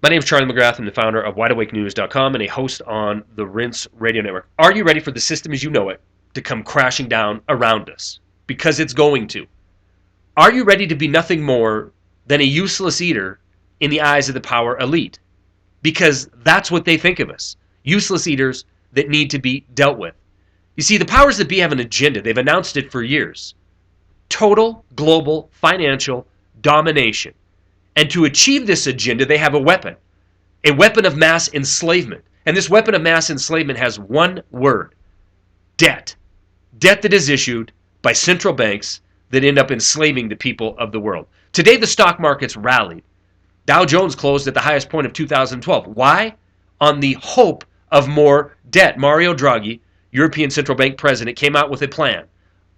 My name is Charlie McGrath. I'm the founder of WideAwakeNews.com and a host on the Rinse Radio Network. Are you ready for the system as you know it to come crashing down around us? Because it's going to. Are you ready to be nothing more than a useless eater in the eyes of the power elite? Because that's what they think of us. Useless eaters that need to be dealt with. You see, the powers that be have an agenda. They've announced it for years. Total global financial domination. And to achieve this agenda, they have a weapon of mass enslavement. And this weapon of mass enslavement has one word: debt. Debt that is issued by central banks that end up enslaving the people of the world. Today, the stock markets rallied. Dow Jones closed at the highest point of 2012. Why? On the hope of more debt. Mario Draghi, European Central Bank president, came out with a plan.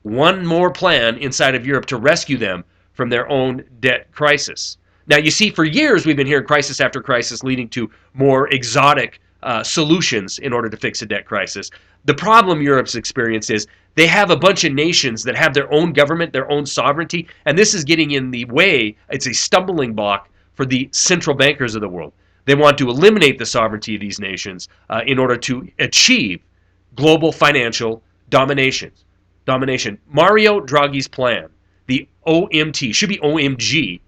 One more plan inside of Europe to rescue them from their own debt crisis. Now, you see, for years we've been hearing crisis after crisis leading to more exotic solutions in order to fix a debt crisis. The problem Europe's experienced is they have a bunch of nations that have their own government, their own sovereignty, and this is getting in the way. It's a stumbling block for the central bankers of the world. They want to eliminate the sovereignty of these nations in order to achieve global financial domination. Mario Draghi's plan, the OMT, should be OMG,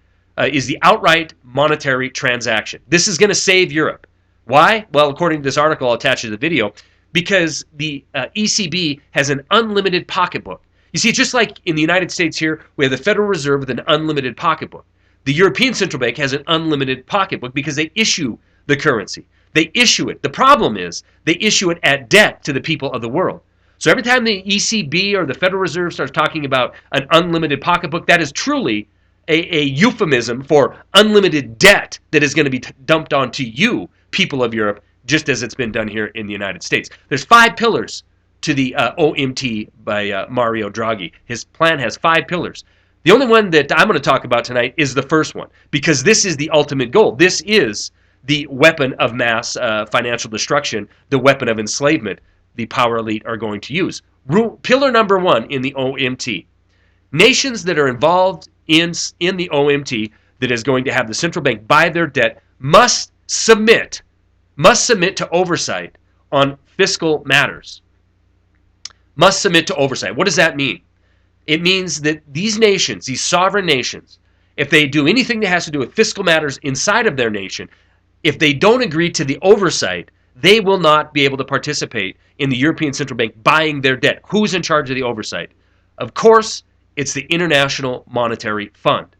is the outright monetary transaction. This is going to save Europe. Why? Well, according to this article I'll attach to the video, because the ECB has an unlimited pocketbook. You see, just like in the United States here, we have the Federal Reserve with an unlimited pocketbook. The European Central Bank has an unlimited pocketbook because they issue the currency. They issue it. The problem is they issue it at debt to the people of the world. So every time the ECB or the Federal Reserve starts talking about an unlimited pocketbook, that is truly a euphemism for unlimited debt that is going to be dumped onto you, people of Europe, just as it's been done here in the United States. There's 5 pillars to the OMT by Mario Draghi. His plan has 5 pillars. The only one that I'm going to talk about tonight is the first one, because this is the ultimate goal. This is the weapon of mass financial destruction, the weapon of enslavement the power elite are going to use. Pillar number 1 in the OMT. Nations that are involved in the OMT that is going to have the central bank buy their debt must submit to oversight on fiscal matters. Must submit to oversight. What does that mean? It means that these nations, these sovereign nations, if they do anything that has to do with fiscal matters inside of their nation, if they don't agree to the oversight, they will not be able to participate in the European Central Bank buying their debt. Who's in charge of the oversight? Of course, it's the International Monetary Fund.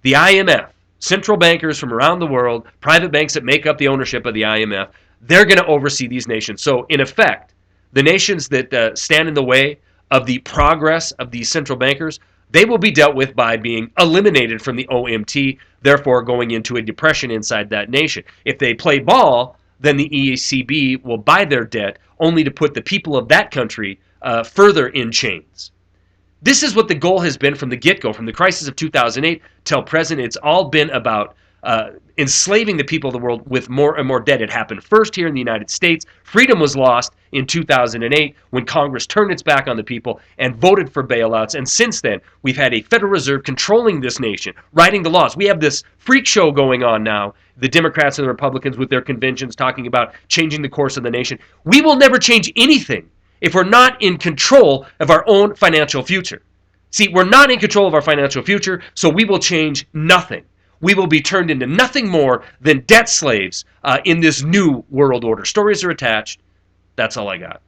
The IMF, central bankers from around the world, private banks that make up the ownership of the IMF, they're going to oversee these nations. So, in effect, the nations that stand in the way of the progress of these central bankers, they will be dealt with by being eliminated from the OMT, therefore going into a depression inside that nation. If they play ball, then the ECB will buy their debt only to put the people of that country further in chains. This is what the goal has been from the get-go, from the crisis of 2008 till present. It's all been about enslaving the people of the world with more and more debt. It happened first here in the United States. Freedom was lost in 2008 when Congress turned its back on the people and voted for bailouts. And since then, we've had a Federal Reserve controlling this nation, writing the laws. We have this freak show going on now, the Democrats and the Republicans with their conventions talking about changing the course of the nation. We will never change anything if we're not in control of our own financial future. See, we're not in control of our financial future, so we will change nothing. We will be turned into nothing more than debt slaves in this new world order. Stories are attached. That's all I got.